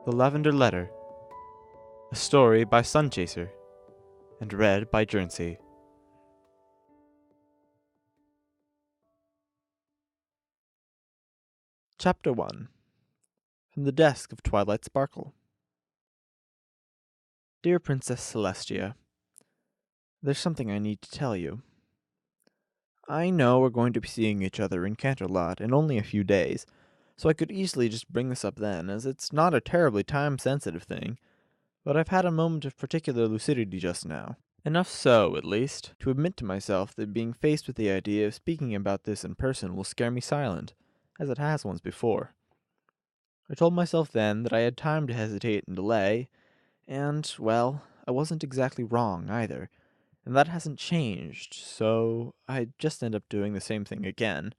The Lavender Letter, a story by Sunchaser, and read by Jernsey. Chapter 1. From the desk of Twilight Sparkle. Dear Princess Celestia, there's something I need to tell you. I know we're going to be seeing each other in Canterlot in only a few days, so I could easily just bring this up then, as it's not a terribly time-sensitive thing, but I've had a moment of particular lucidity just now. Enough so, at least, to admit to myself that being faced with the idea of speaking about this in person will scare me silent, as it has once before. I told myself then that I had time to hesitate and delay, and, well, I wasn't exactly wrong either, and that hasn't changed, so I just end up doing the same thing again.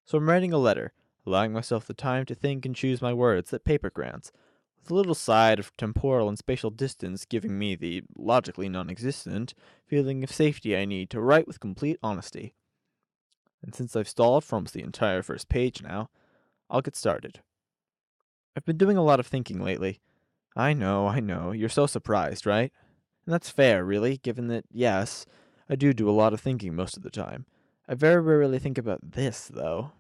So I'm writing a letter, allowing myself the time to think and choose my words that paper grants, with a little side of temporal and spatial distance giving me the, logically non-existent, feeling of safety I need to write with complete honesty. And since I've stalled for almost the entire first page now, I'll get started. I've been doing a lot of thinking lately. I know, you're so surprised, right? And that's fair, really, given that, yes, I do a lot of thinking most of the time. I very rarely think about this, though.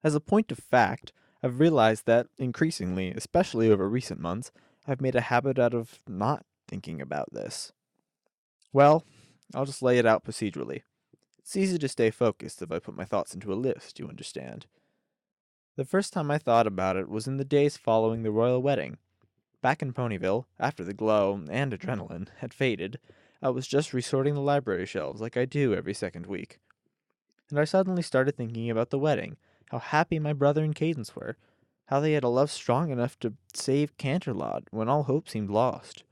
As a point of fact, I've realized that, increasingly, especially over recent months, I've made a habit out of not thinking about this. Well, I'll just lay it out procedurally. It's easy to stay focused if I put my thoughts into a list, you understand. The first time I thought about it was in the days following the royal wedding. Back in Ponyville, after the glow and adrenaline had faded, I was just resorting the library shelves like I do every second week. And I suddenly started thinking about the wedding, how happy my brother and Cadence were, how they had a love strong enough to save Canterlot when all hope seemed lost.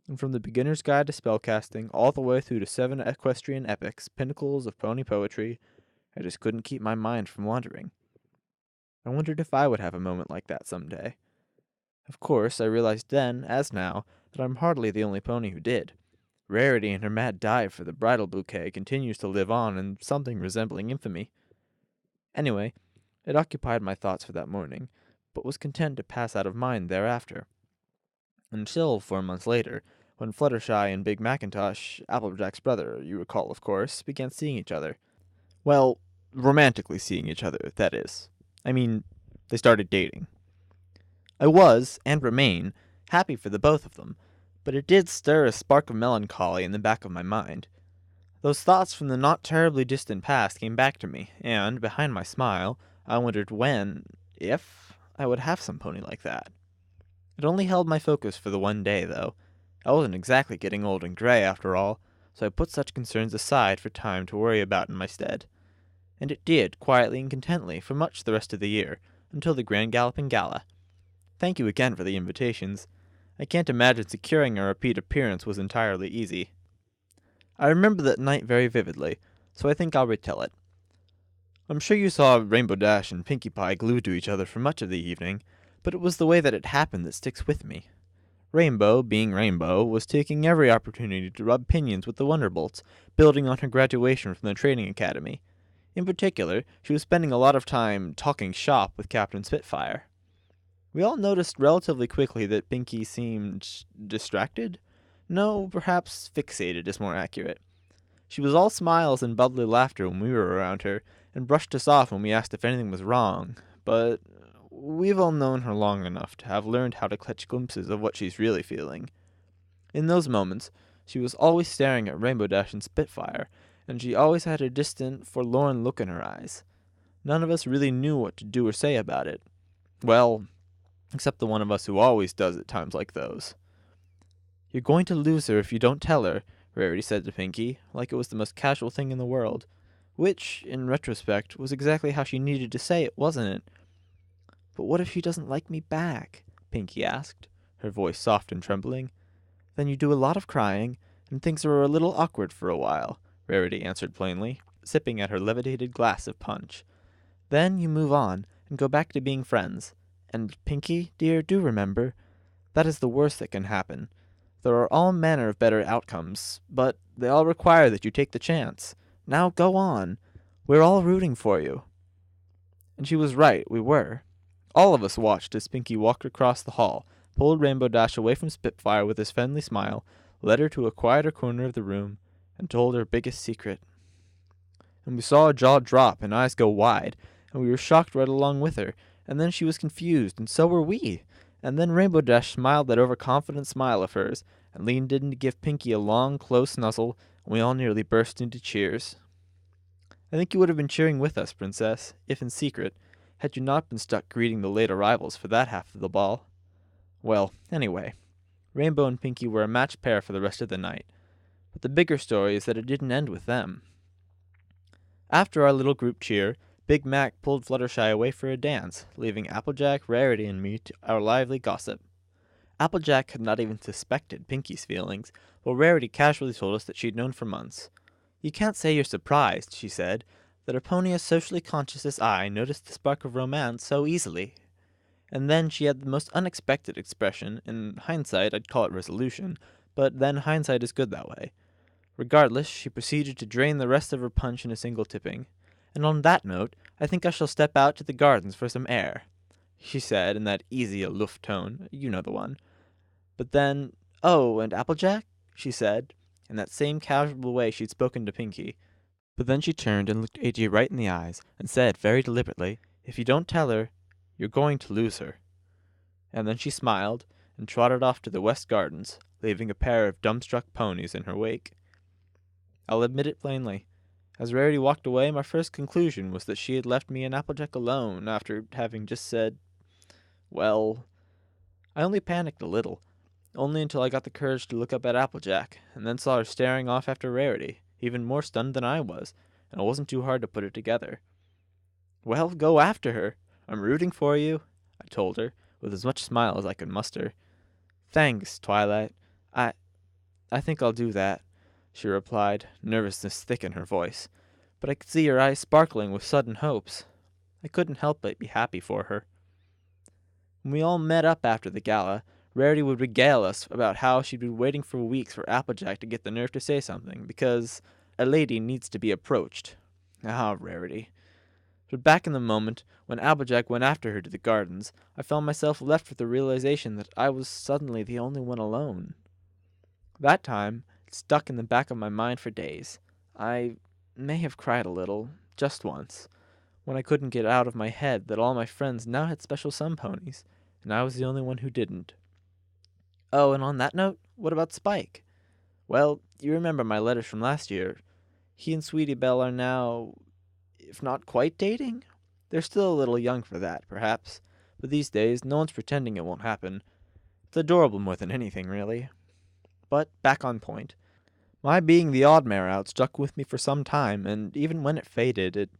And from the beginner's guide to spellcasting, all the way through to 7 equestrian epics, pinnacles of pony poetry, I just couldn't keep my mind from wandering. I wondered if I would have a moment like that someday. Of course, I realized then, as now, that I'm hardly the only pony who did. Rarity and her mad dive for the bridal bouquet continues to live on in something resembling infamy. Anyway, it occupied my thoughts for that morning, but was content to pass out of mind thereafter. Until 4 months later, when Fluttershy and Big Macintosh, Applejack's brother, you recall of course, began seeing each other. Well, romantically seeing each other, that is. I mean, they started dating. I was, and remain, happy for the both of them, but it did stir a spark of melancholy in the back of my mind. Those thoughts from the not terribly distant past came back to me, and, behind my smile, I wondered when, if, I would have some pony like that. It only held my focus for the one day, though. I wasn't exactly getting old and gray, after all, so I put such concerns aside for time to worry about in my stead. And it did, quietly and contently, for much the rest of the year, until the Grand Galloping Gala. Thank you again for the invitations. I can't imagine securing a repeat appearance was entirely easy. I remember that night very vividly, so I think I'll retell it. I'm sure you saw Rainbow Dash and Pinkie Pie glued to each other for much of the evening, but it was the way that it happened that sticks with me. Rainbow, being Rainbow, was taking every opportunity to rub pinions with the Wonderbolts, building on her graduation from the training academy. In particular, she was spending a lot of time talking shop with Captain Spitfire. We all noticed relatively quickly that Pinkie seemed distracted? No, perhaps fixated is more accurate. She was all smiles and bubbly laughter when we were around her, and brushed us off when we asked if anything was wrong, but we've all known her long enough to have learned how to catch glimpses of what she's really feeling. In those moments, she was always staring at Rainbow Dash and Spitfire, and she always had a distant, forlorn look in her eyes. None of us really knew what to do or say about it. Well, except the one of us who always does at times like those. You're going to lose her if you don't tell her, Rarity said to Pinkie, like it was the most casual thing in the world. Which, in retrospect, was exactly how she needed to say it, wasn't it? But what if she doesn't like me back? Pinkie asked, her voice soft and trembling. Then you do a lot of crying, and things are a little awkward for a while, Rarity answered plainly, sipping at her levitated glass of punch. Then you move on, and go back to being friends. And, Pinkie, dear, do remember, that is the worst that can happen. There are all manner of better outcomes, but they all require that you take the chance. Now go on. We're all rooting for you. And she was right, we were. All of us watched as Pinkie walked across the hall, pulled Rainbow Dash away from Spitfire with his friendly smile, led her to a quieter corner of the room, and told her biggest secret. And we saw her jaw drop and eyes go wide, and we were shocked right along with her, and then she was confused, and so were we. And then Rainbow Dash smiled that overconfident smile of hers, and leaned in to give Pinkie a long, close nuzzle, and we all nearly burst into cheers. I think you would have been cheering with us, Princess, if in secret, had you not been stuck greeting the late arrivals for that half of the ball. Well, anyway, Rainbow and Pinkie were a matched pair for the rest of the night, but the bigger story is that it didn't end with them. After our little group cheer, Big Mac pulled Fluttershy away for a dance, leaving Applejack, Rarity, and me to our lively gossip. Applejack had not even suspected Pinkie's feelings, while Rarity casually told us that she'd known for months. You can't say you're surprised, she said, that a pony as socially conscious as I noticed the spark of romance so easily. And then she had the most unexpected expression. In hindsight, I'd call it resolution, but then hindsight is good that way. Regardless, she proceeded to drain the rest of her punch in a single tipping. And on that note, I think I shall step out to the gardens for some air, she said in that easy, aloof tone. You know the one. But then, oh, and Applejack? She said, in that same casual way she'd spoken to Pinkie. But then she turned and looked AJ right in the eyes, and said very deliberately, if you don't tell her, you're going to lose her. And then she smiled, and trotted off to the West Gardens, leaving a pair of dumbstruck ponies in her wake. I'll admit it plainly. As Rarity walked away, my first conclusion was that she had left me and Applejack alone after having just said, well, I only panicked a little, only until I got the courage to look up at Applejack, and then saw her staring off after Rarity, even more stunned than I was, and it wasn't too hard to put it together. Well, go after her. I'm rooting for you, I told her, with as much smile as I could muster. Thanks, Twilight. I think I'll do that, she replied, nervousness thick in her voice, but I could see her eyes sparkling with sudden hopes. I couldn't help but be happy for her. When we all met up after the gala, Rarity would regale us about how she'd been waiting for weeks for Applejack to get the nerve to say something, because a lady needs to be approached. Ah, Rarity. But back in the moment, when Applejack went after her to the gardens, I found myself left with the realization that I was suddenly the only one alone. That time, it stuck in the back of my mind for days. I may have cried a little, just once, when I couldn't get out of my head that all my friends now had special sun ponies, and I was the only one who didn't. Oh, and on that note, what about Spike? Well, you remember my letters from last year. He and Sweetie Belle are now, if not quite dating? They're still a little young for that, perhaps, but these days no one's pretending it won't happen. It's adorable more than anything, really. But back on point. My being the odd mare out stuck with me for some time, and even when it faded, it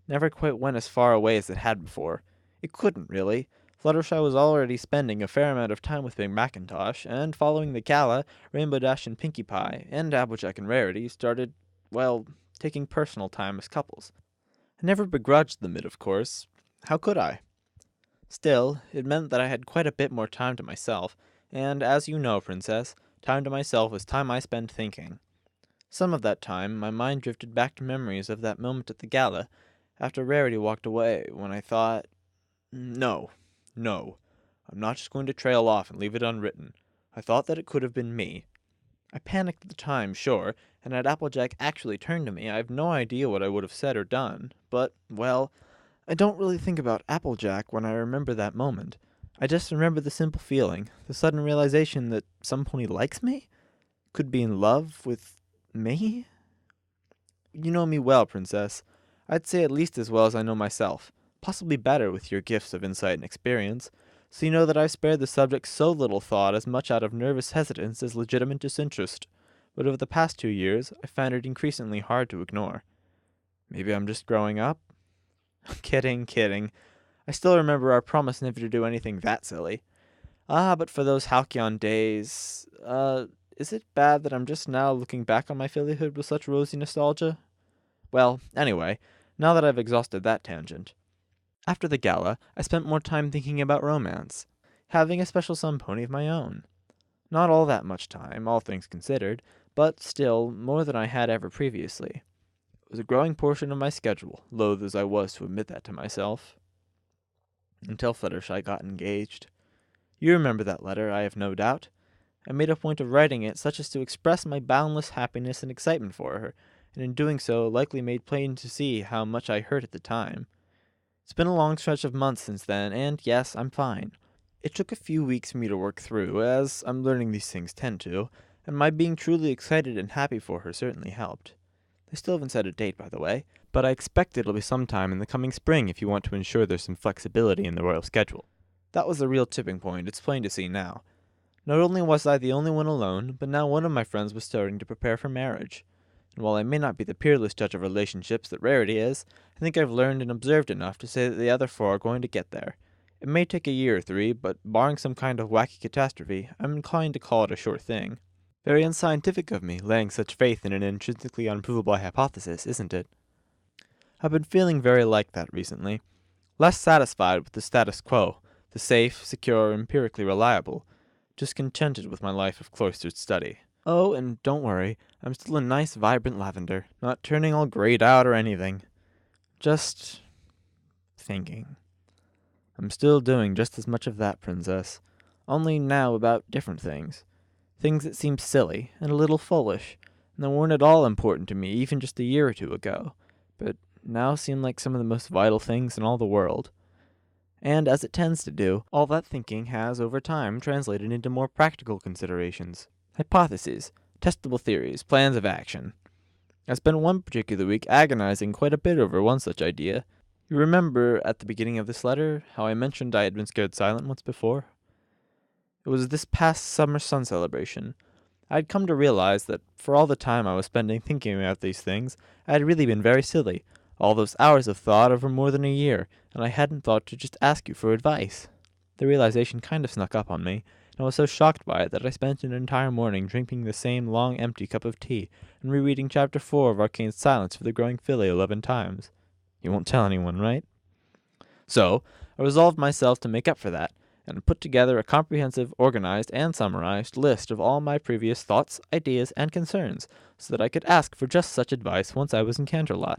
never quite went as far away as it had before. It couldn't, really. Fluttershy was already spending a fair amount of time with Big Macintosh, and following the gala, Rainbow Dash and Pinkie Pie, and Applejack and Rarity started, well, taking personal time as couples. I never begrudged them it, of course. How could I? Still, it meant that I had quite a bit more time to myself, and as you know, Princess, time to myself is time I spend thinking. Some of that time, my mind drifted back to memories of that moment at the gala, after Rarity walked away, when I thought, No, I'm not just going to trail off and leave it unwritten. I thought that it could have been me. I panicked at the time, sure, and had Applejack actually turned to me, I have no idea what I would have said or done, but, well, I don't really think about Applejack when I remember that moment. I just remember the simple feeling, the sudden realization that some pony likes me? Could be in love with me? You know me well, Princess. I'd say at least as well as I know myself, possibly better with your gifts of insight and experience, so you know that I've spared the subject so little thought as much out of nervous hesitance as legitimate disinterest, but over the past 2 years, I found it increasingly hard to ignore. Maybe I'm just growing up? Kidding. I still remember our promise never to do anything that silly. But for those halcyon days, is it bad that I'm just now looking back on my fillyhood with such rosy nostalgia? Well, anyway, now that I've exhausted that tangent. After the gala, I spent more time thinking about romance, having a special sun pony of my own. Not all that much time, all things considered, but still more than I had ever previously. It was a growing portion of my schedule, loath as I was to admit that to myself. Until Fluttershy got engaged. You remember that letter, I have no doubt. I made a point of writing it such as to express my boundless happiness and excitement for her, and in doing so likely made plain to see how much I hurt at the time. It's been a long stretch of months since then, and yes, I'm fine. It took a few weeks for me to work through, as I'm learning these things tend to, and my being truly excited and happy for her certainly helped. They still haven't set a date, by the way, but I expect it'll be sometime in the coming spring if you want to ensure there's some flexibility in the royal schedule. That was the real tipping point, it's plain to see now. Not only was I the only one alone, but now one of my friends was starting to prepare for marriage. And while I may not be the peerless judge of relationships that rarity is, I think I've learned and observed enough to say that the other four are going to get there. It may take a year or three, but barring some kind of wacky catastrophe, I'm inclined to call it a sure thing. Very unscientific of me, laying such faith in an intrinsically unprovable hypothesis, isn't it? I've been feeling very like that recently. Less satisfied with the status quo, the safe, secure, empirically reliable. Just contented with my life of cloistered study. Oh, and don't worry, I'm still a nice, vibrant lavender, not turning all grayed out or anything. Just thinking. I'm still doing just as much of that, princess, only now about different things. Things that seem silly and a little foolish, and that weren't at all important to me even just a year or two ago, but now seem like some of the most vital things in all the world. And as it tends to do, all that thinking has over time translated into more practical considerations, hypotheses, testable theories, plans of action. I spent one particular week agonizing quite a bit over one such idea. You remember at the beginning of this letter how I mentioned I had been scared silent once before? It was this past summer sun celebration. I had come to realize that for all the time I was spending thinking about these things, I had really been very silly. All those hours of thought over more than a year, and I hadn't thought to just ask you for advice. The realization kind of snuck up on me, and I was so shocked by it that I spent an entire morning drinking the same long empty cup of tea and rereading Chapter 4 of Arcane Silence for the growing filly 11 times. You won't tell anyone, right? So, I resolved myself to make up for that, and put together a comprehensive, organized, and summarized list of all my previous thoughts, ideas, and concerns, so that I could ask for just such advice once I was in Canterlot.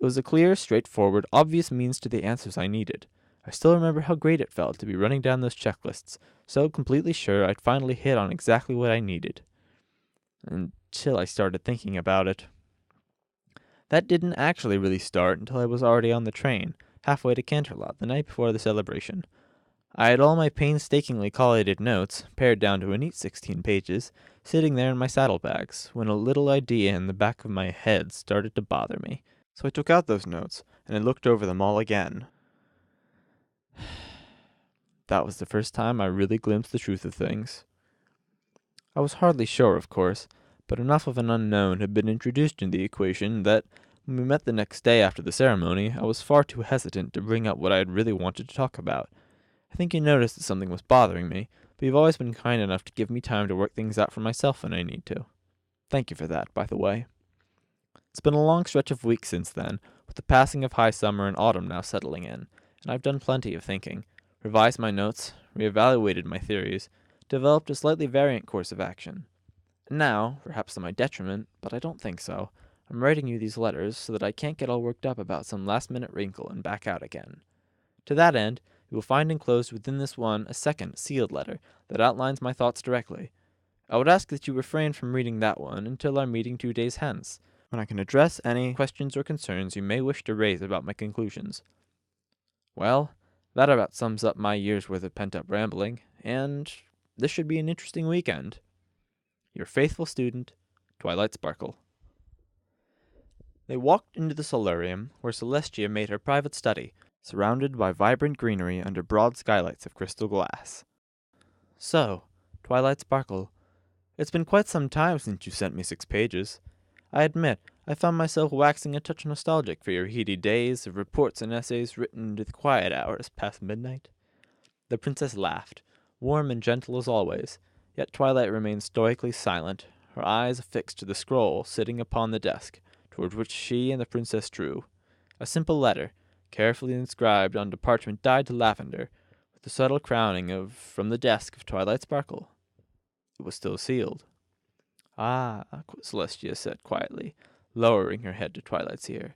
It was a clear, straightforward, obvious means to the answers I needed. I still remember how great it felt to be running down those checklists, so completely sure I'd finally hit on exactly what I needed. Until I started thinking about it. That didn't actually really start until I was already on the train, halfway to Canterlot, the night before the celebration. I had all my painstakingly collated notes, pared down to a neat 16 pages, sitting there in my saddlebags, when a little idea in the back of my head started to bother me. So I took out those notes, and I looked over them all again. That was the first time I really glimpsed the truth of things. I was hardly sure, of course, but enough of an unknown had been introduced into the equation that, when we met the next day after the ceremony, I was far too hesitant to bring up what I had really wanted to talk about. I think you noticed that something was bothering me, but you've always been kind enough to give me time to work things out for myself when I need to. Thank you for that, by the way. It's been a long stretch of weeks since then, with the passing of high summer and autumn now settling in, and I've done plenty of thinking, revised my notes, reevaluated my theories, developed a slightly variant course of action. And now, perhaps to my detriment, but I don't think so, I'm writing you these letters so that I can't get all worked up about some last-minute wrinkle and back out again. To that end, you will find enclosed within this one a second, sealed letter that outlines my thoughts directly. I would ask that you refrain from reading that one until our meeting 2 days hence, when I can address any questions or concerns you may wish to raise about my conclusions. Well, that about sums up my year's worth of pent-up rambling, and this should be an interesting weekend. Your faithful student, Twilight Sparkle. They walked into the solarium, where Celestia made her private study, surrounded by vibrant greenery under broad skylights of crystal glass. So, Twilight Sparkle, it's been quite some time since you sent me 6 pages. I admit, I found myself waxing a touch nostalgic for your heady days of reports and essays written into the quiet hours past midnight. The princess laughed, warm and gentle as always, yet Twilight remained stoically silent, her eyes affixed to the scroll sitting upon the desk, toward which she and the princess drew. A simple letter, carefully inscribed onto parchment dyed to lavender, with the subtle crowning of "From the desk of Twilight Sparkle." It was still sealed. "Ah," Celestia said quietly, lowering her head to Twilight's ear.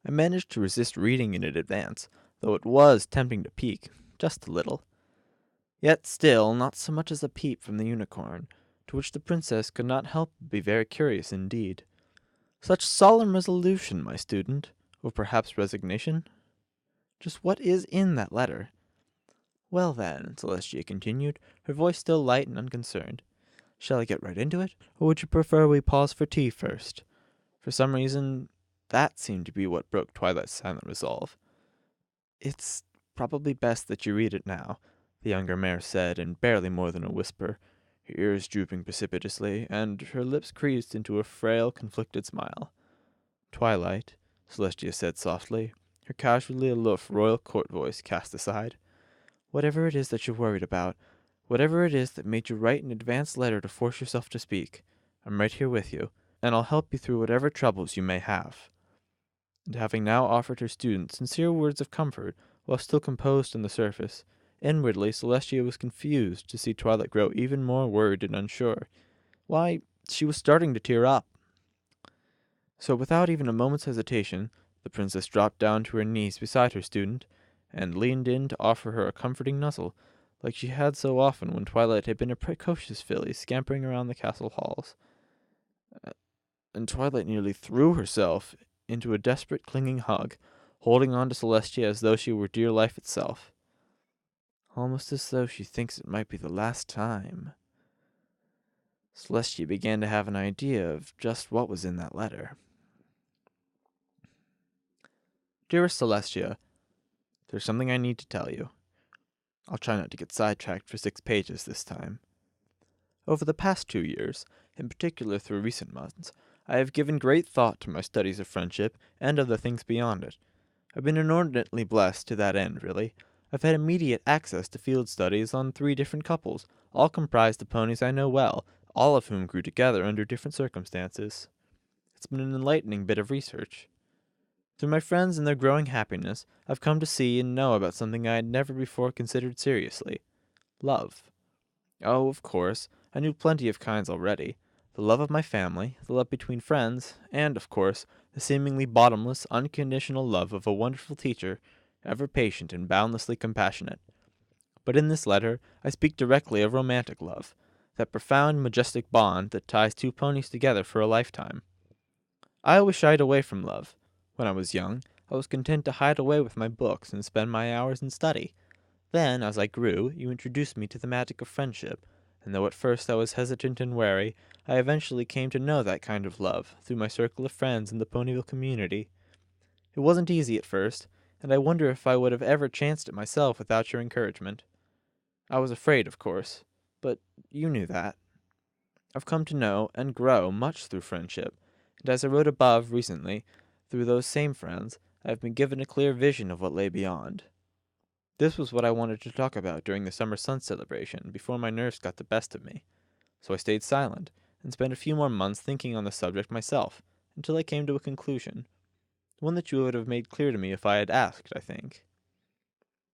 I managed to resist reading it in advance, though it was tempting to peek, just a little. Yet still not so much as a peep from the unicorn, to which the princess could not help but be very curious indeed. Such solemn resolution, my student, or perhaps resignation? Just what is in that letter? Well then, Celestia continued, her voice still light and unconcerned, shall I get right into it, or would you prefer we pause for tea first? For some reason, that seemed to be what broke Twilight's silent resolve. It's probably best that you read it now, the younger mare said in barely more than a whisper, her ears drooping precipitously, and her lips creased into a frail, conflicted smile. Twilight, Celestia said softly, her casually aloof royal court voice cast aside. Whatever it is that you're worried about, whatever it is that made you write an advance letter to force yourself to speak, I'm right here with you, and I'll help you through whatever troubles you may have. And having now offered her student sincere words of comfort, while still composed on the surface, inwardly Celestia was confused to see Twilight grow even more worried and unsure. Why, she was starting to tear up. So without even a moment's hesitation, the princess dropped down to her knees beside her student, and leaned in to offer her a comforting nuzzle, like she had so often when Twilight had been a precocious filly scampering around the castle halls. And Twilight nearly threw herself into a desperate clinging hug, holding on to Celestia as though she were dear life itself. Almost as though she thinks it might be the last time. Celestia began to have an idea of just what was in that letter. Dearest Celestia, there's something I need to tell you. I'll try not to get sidetracked for 6 pages this time. Over the past 2 years, in particular through recent months, I have given great thought to my studies of friendship and of the things beyond it. I've been inordinately blessed to that end, really. I've had immediate access to field studies on 3 different couples, all comprised of ponies I know well, all of whom grew together under different circumstances. It's been an enlightening bit of research. Through my friends and their growing happiness, I've come to see and know about something I had never before considered seriously. Love. Oh, of course, I knew plenty of kinds already. The love of my family, the love between friends, and, of course, the seemingly bottomless, unconditional love of a wonderful teacher, ever patient and boundlessly compassionate. But in this letter, I speak directly of romantic love, that profound, majestic bond that ties 2 ponies together for a lifetime. I always shied away from love. When I was young, I was content to hide away with my books and spend my hours in study. Then, as I grew, you introduced me to the magic of friendship, and though at first I was hesitant and wary, I eventually came to know that kind of love through my circle of friends in the Ponyville community. It wasn't easy at first, and I wonder if I would have ever chanced it myself without your encouragement. I was afraid, of course, but you knew that. I've come to know and grow much through friendship, and as I wrote above recently, through those same friends, I have been given a clear vision of what lay beyond. This was what I wanted to talk about during the summer sun celebration, before my nerves got the best of me. So I stayed silent, and spent a few more months thinking on the subject myself, until I came to a conclusion. One that you would have made clear to me if I had asked, I think.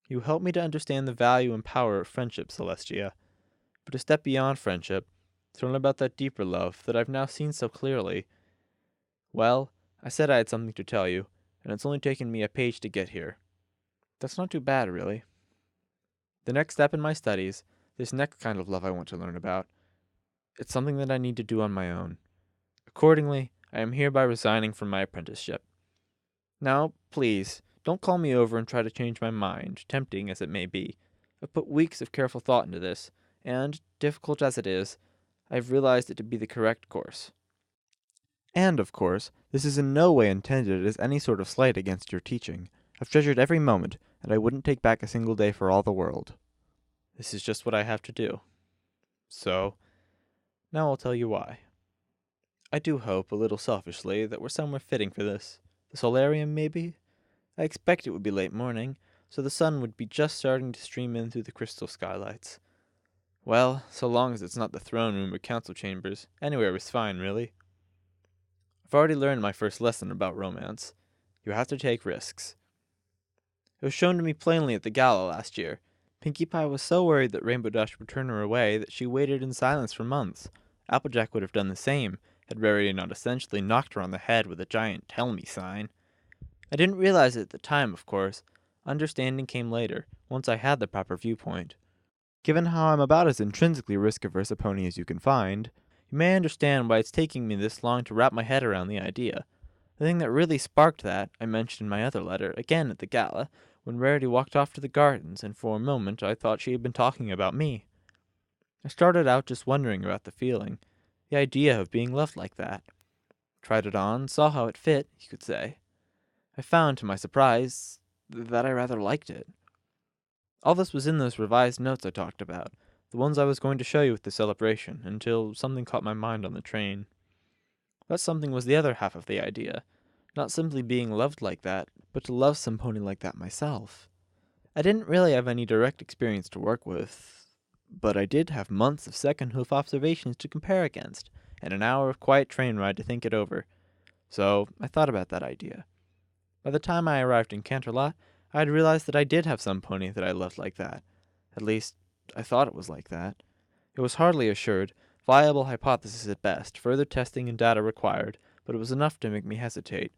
You helped me to understand the value and power of friendship, Celestia. But to step beyond friendship, to learn about that deeper love that I've now seen so clearly. Well, I said I had something to tell you, and it's only taken me a page to get here. That's not too bad, really. The next step in my studies, this next kind of love I want to learn about, it's something that I need to do on my own. Accordingly, I am hereby resigning from my apprenticeship. Now, please, don't call me over and try to change my mind, tempting as it may be. I've put weeks of careful thought into this, and, difficult as it is, I've realized it to be the correct course. And, of course, this is in no way intended as any sort of slight against your teaching. I've treasured every moment, and I wouldn't take back a single day for all the world. This is just what I have to do. So, now I'll tell you why. I do hope, a little selfishly, that we're somewhere fitting for this. The solarium, maybe? I expect it would be late morning, so the sun would be just starting to stream in through the crystal skylights. Well, so long as it's not the throne room or council chambers, anywhere is fine, really. I've already learned my first lesson about romance. You have to take risks. It was shown to me plainly at the gala last year. Pinkie Pie was so worried that Rainbow Dash would turn her away that she waited in silence for months. Applejack would have done the same, had Rarity not essentially knocked her on the head with a giant "Tell Me" sign. I didn't realize it at the time, of course. Understanding came later, once I had the proper viewpoint. Given how I'm about as intrinsically risk-averse a pony as you can find, you may understand why it's taking me this long to wrap my head around the idea. The thing that really sparked that, I mentioned in my other letter, again at the gala, when Rarity walked off to the gardens, and for a moment I thought she had been talking about me. I started out just wondering about the feeling, the idea of being loved like that. Tried it on, saw how it fit, you could say. I found, to my surprise, that I rather liked it. All this was in those revised notes I talked about, the ones I was going to show you at the celebration, until something caught my mind on the train. That something was the other half of the idea, not simply being loved like that, but to love some pony like that myself. I didn't really have any direct experience to work with, but I did have months of second hoof observations to compare against, and an hour of quiet train ride to think it over. So I thought about that idea. By the time I arrived in Canterlot, I had realized that I did have some pony that I loved like that. At least, I thought it was like that. It was hardly assured, viable hypothesis at best, further testing and data required, but it was enough to make me hesitate.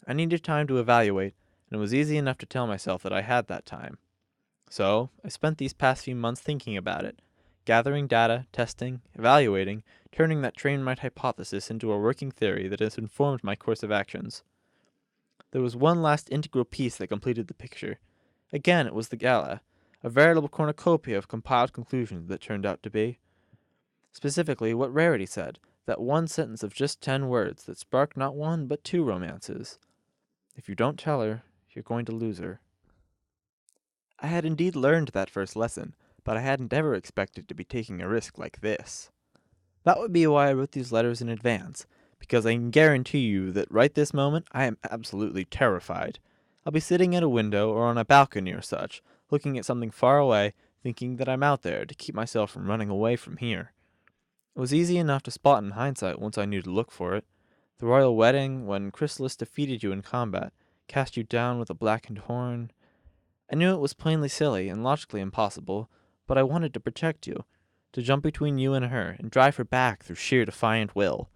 I needed time to evaluate, and it was easy enough to tell myself that I had that time. So, I spent these past few months thinking about it, gathering data, testing, evaluating, turning that train ride hypothesis into a working theory that has informed my course of actions. There was one last integral piece that completed the picture. Again, it was the gala, a veritable cornucopia of compiled conclusions that turned out to be. Specifically, what Rarity said, that one sentence of just 10 words that sparked not one but two romances. If you don't tell her, you're going to lose her. I had indeed learned that first lesson, but I hadn't ever expected to be taking a risk like this. That would be why I wrote these letters in advance, because I can guarantee you that right this moment I am absolutely terrified. I'll be sitting at a window or on a balcony or such, looking at something far away, thinking that I'm out there to keep myself from running away from here. It was easy enough to spot in hindsight once I knew to look for it. The royal wedding, when Chrysalis defeated you in combat, cast you down with a blackened horn. I knew it was plainly silly and logically impossible, but I wanted to protect you, to jump between you and her and drive her back through sheer defiant will.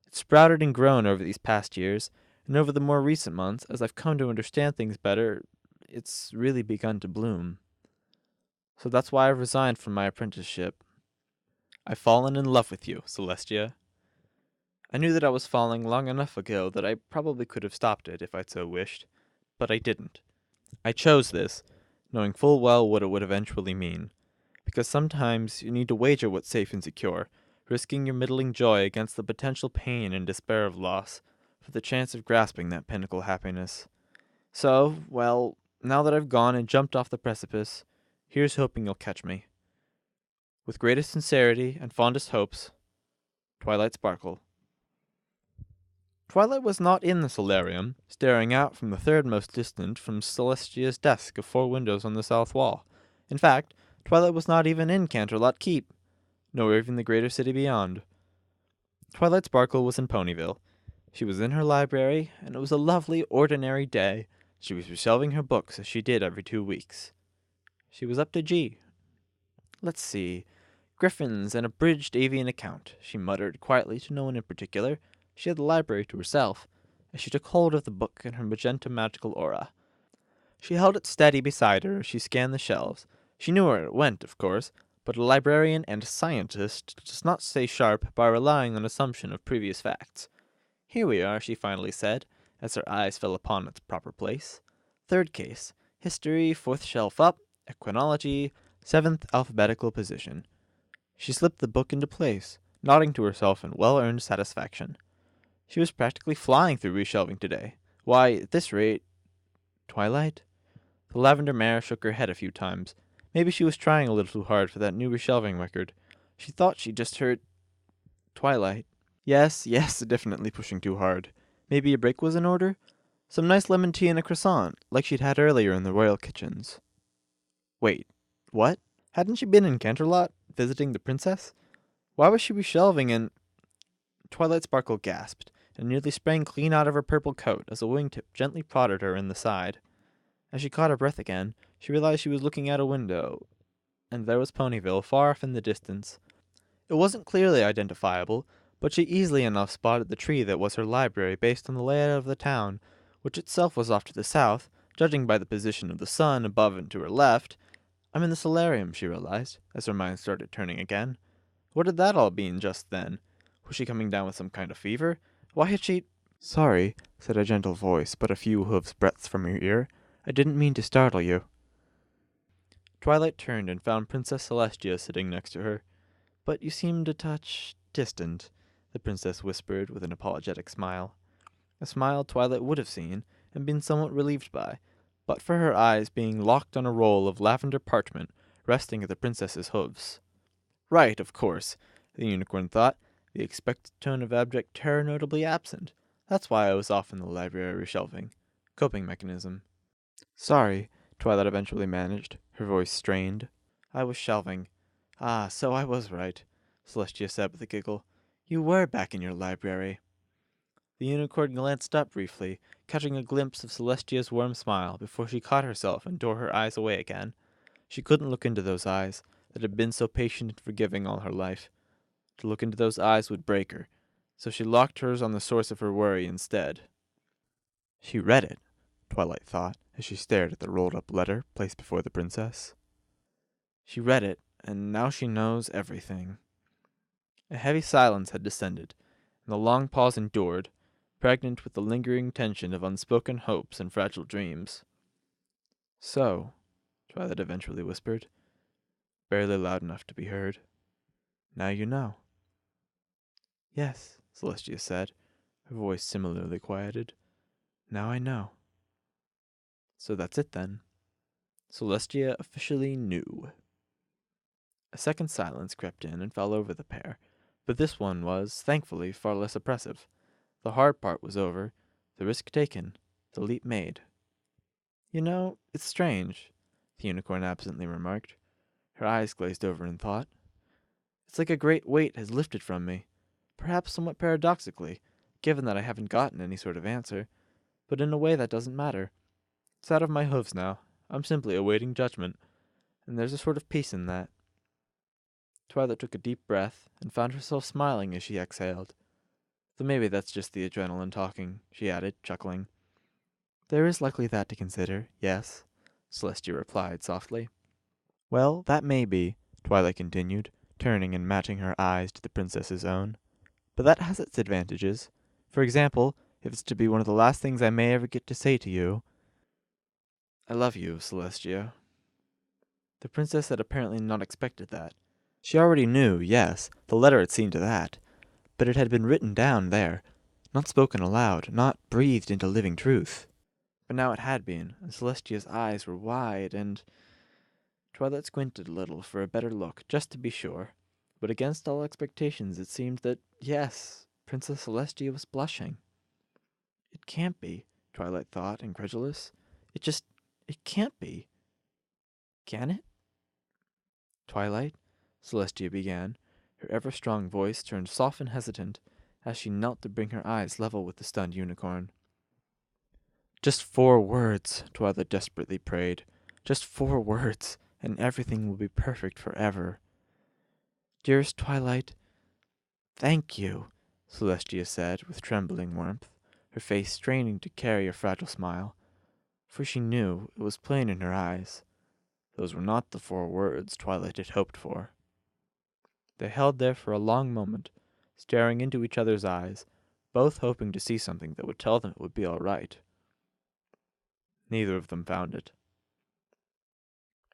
It sprouted and grown over these past years, and over the more recent months, as I've come to understand things better, it's really begun to bloom. So that's why I've resigned from my apprenticeship. I've fallen in love with you, Celestia. I knew that I was falling long enough ago that I probably could have stopped it if I'd so wished, but I didn't. I chose this, knowing full well what it would eventually mean, because sometimes you need to wager what's safe and secure, risking your middling joy against the potential pain and despair of loss, for the chance of grasping that pinnacle happiness. So, well, now that I've gone and jumped off the precipice, here's hoping you'll catch me. With greatest sincerity and fondest hopes, Twilight Sparkle. Twilight was not in the solarium, staring out from the third most distant from Celestia's desk of 4 windows on the south wall. In fact, Twilight was not even in Canterlot Keep, nor even the greater city beyond. Twilight Sparkle was in Ponyville. She was in her library, and it was a lovely, ordinary day. She was reshelving her books as she did every 2 weeks. She was up to G. Let's see. Griffins, an abridged avian account, she muttered quietly to no one in particular. She had the library to herself, as she took hold of the book in her magenta magical aura. She held it steady beside her as she scanned the shelves. She knew where it went, of course, but a librarian and scientist does not stay sharp by relying on assumption of previous facts. Here we are, she finally said, as her eyes fell upon its proper place. 3rd case, history, 4th shelf up, equinology, 7th alphabetical position. She slipped the book into place, nodding to herself in well-earned satisfaction. She was practically flying through reshelving today. Why, at this rate... Twilight? The Lavender mare shook her head a few times. Maybe she was trying a little too hard for that new reshelving record. She thought she just heard... Twilight. Yes, definitely pushing too hard. Maybe a break was in order? Some nice lemon tea and a croissant, like she'd had earlier in the royal kitchens. Wait, what? Hadn't she been in Canterlot, visiting the princess? Why was she reshelving in... Twilight Sparkle gasped, and nearly sprang clean out of her purple coat as a wingtip gently prodded her in the side. As she caught her breath again, she realized she was looking out a window, and there was Ponyville far off in the distance. It wasn't clearly identifiable, but she easily enough spotted the tree that was her library based on the layout of the town, which itself was off to the south, judging by the position of the sun above and to her left. I'm in the solarium, she realized, as her mind started turning again. What did that all mean just then? Was she coming down with some kind of fever? Why had she— Sorry, said a gentle voice but a few hooves' breadths from her ear. I didn't mean to startle you. Twilight turned and found Princess Celestia sitting next to her. But you seemed a touch distant, the princess whispered with an apologetic smile. A smile Twilight would have seen and been somewhat relieved by, but for her eyes being locked on a roll of lavender parchment resting at the princess's hooves. Right, of course, the unicorn thought, the expected tone of abject terror notably absent. That's why I was off in the library shelving. Coping mechanism. Sorry, Twilight eventually managed, her voice strained. I was shelving. Ah, so I was right, Celestia said with a giggle. You were back in your library. The unicorn glanced up briefly, catching a glimpse of Celestia's warm smile before she caught herself and tore her eyes away again. She couldn't look into those eyes that had been so patient and forgiving all her life. To look into those eyes would break her, so she locked hers on the source of her worry instead. She read it, Twilight thought, as she stared at the rolled-up letter placed before the princess. She read it, and now she knows everything. A heavy silence had descended, and the long pause endured, pregnant with the lingering tension of unspoken hopes and fragile dreams. So, Twilight eventually whispered, barely loud enough to be heard, now you know. Yes, Celestia said, her voice similarly quieted. Now I know. So that's it then. Celestia officially knew. A second silence crept in and fell over the pair, but this one was, thankfully, far less oppressive. The hard part was over, the risk taken, the leap made. You know, it's strange, the unicorn absently remarked. Her eyes glazed over in thought. It's like a great weight has lifted from me, perhaps somewhat paradoxically, given that I haven't gotten any sort of answer, but in a way that doesn't matter. It's out of my hooves now. I'm simply awaiting judgment, and there's a sort of peace in that. Twilight took a deep breath and found herself smiling as she exhaled. Though maybe that's just the adrenaline talking, she added, chuckling. There is likely that to consider, yes, Celestia replied softly. Well, that may be, Twilight continued, turning and matching her eyes to the princess's own. But that has its advantages. For example, if it's to be one of the last things I may ever get to say to you, I love you, Celestia. The princess had apparently not expected that. She already knew, yes, the letter had seen to that, but it had been written down there, not spoken aloud, not breathed into living truth. But now it had been, and Celestia's eyes were wide, and Twilight squinted a little for a better look, just to be sure. But against all expectations it seemed that, yes, Princess Celestia was blushing. It can't be, Twilight thought, incredulous. It can't be. Can it? Twilight, Celestia began, her ever-strong voice turned soft and hesitant as she knelt to bring her eyes level with the stunned unicorn. Just 4 words, Twilight desperately prayed. Just 4 words, and everything will be perfect forever. Dearest Twilight, thank you, Celestia said with trembling warmth, her face straining to carry a fragile smile, for she knew it was plain in her eyes. Those were not the 4 words Twilight had hoped for. They held there for a long moment, staring into each other's eyes, both hoping to see something that would tell them it would be all right. Neither of them found it.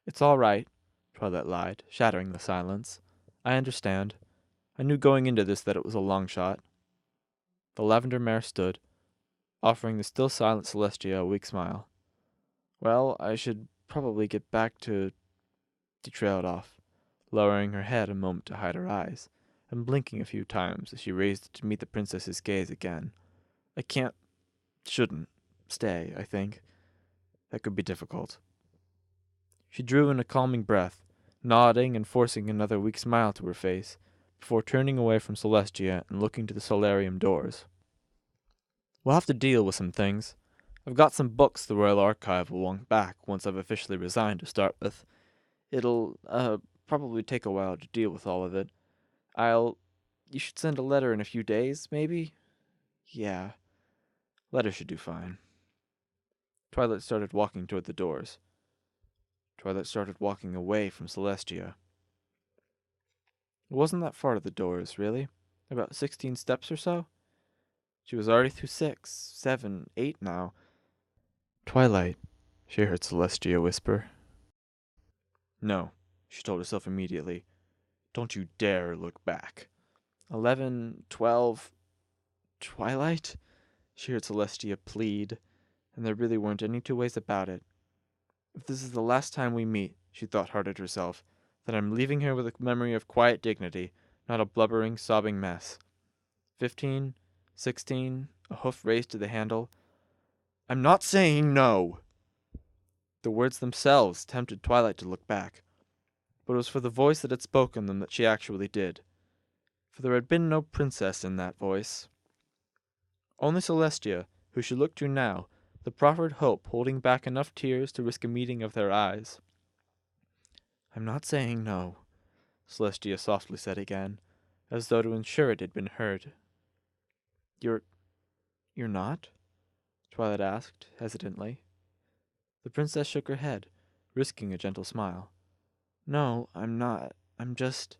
It's all right, Twilight lied, shattering the silence. I understand. I knew going into this that it was a long shot. The lavender mare stood, offering the still silent Celestia a weak smile. Well, I should probably get back to... She trailed off, lowering her head a moment to hide her eyes, and blinking a few times as she raised it to meet the princess's gaze again. I shouldn't stay, I think. That could be difficult. She drew in a calming breath, nodding and forcing another weak smile to her face, before turning away from Celestia and looking to the solarium doors. We'll have to deal with some things. I've got some books the Royal Archive will want back once I've officially resigned to start with. It'll, probably take a while to deal with all of it. You should send a letter in a few days, maybe? Yeah. Letter should do fine. Twilight started walking toward the doors. Twilight started walking away from Celestia. It wasn't that far to the doors, really. About 16 steps or so. She was already through 6, 7, 8 now. Twilight, she heard Celestia whisper. No, she told herself immediately. Don't you dare look back. 11, 12... Twilight? She heard Celestia plead, and there really weren't any two ways about it. If this is the last time we meet, she thought-hearted herself, then I'm leaving her with a memory of quiet dignity, not a blubbering, sobbing mess. 15, 16, a hoof raised to the handle. I'm not saying no! The words themselves tempted Twilight to look back, but it was for the voice that had spoken them that she actually did. For there had been no princess in that voice. Only Celestia, who she looked to now, the proffered hope holding back enough tears to risk a meeting of their eyes. I'm not saying no, Celestia softly said again, as though to ensure it had been heard. You're not? Twilight asked, hesitantly. The princess shook her head, risking a gentle smile. No, I'm not. I'm just...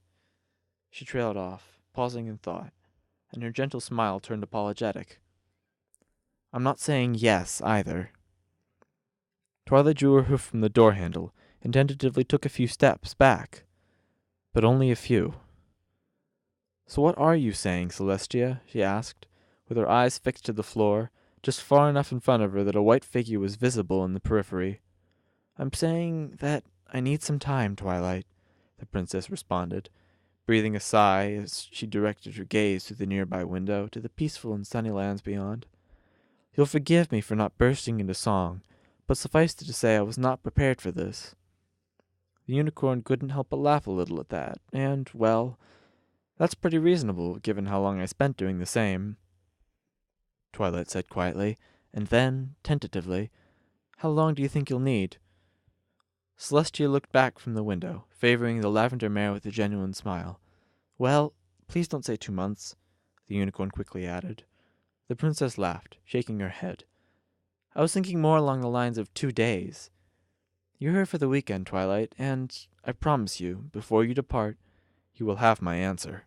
She trailed off, pausing in thought, and her gentle smile turned apologetic. I'm not saying yes, either. Twilight drew her hoof from the door handle and tentatively took a few steps back. But only a few. So what are you saying, Celestia? She asked, with her eyes fixed to the floor, just far enough in front of her that a white figure was visible in the periphery. I'm saying that I need some time, Twilight, the princess responded, breathing a sigh as she directed her gaze through the nearby window to the peaceful and sunny lands beyond. You'll forgive me for not bursting into song, but suffice it to say I was not prepared for this. The unicorn couldn't help but laugh a little at that, and, well, that's pretty reasonable, given how long I spent doing the same, Twilight said quietly, and then, tentatively, how long do you think you'll need? Celestia looked back from the window, favoring the lavender mare with a genuine smile. Well, please don't say 2 months, the unicorn quickly added. The princess laughed, shaking her head. I was thinking more along the lines of 2 days. You're here for the weekend, Twilight, and I promise you, before you depart, you will have my answer.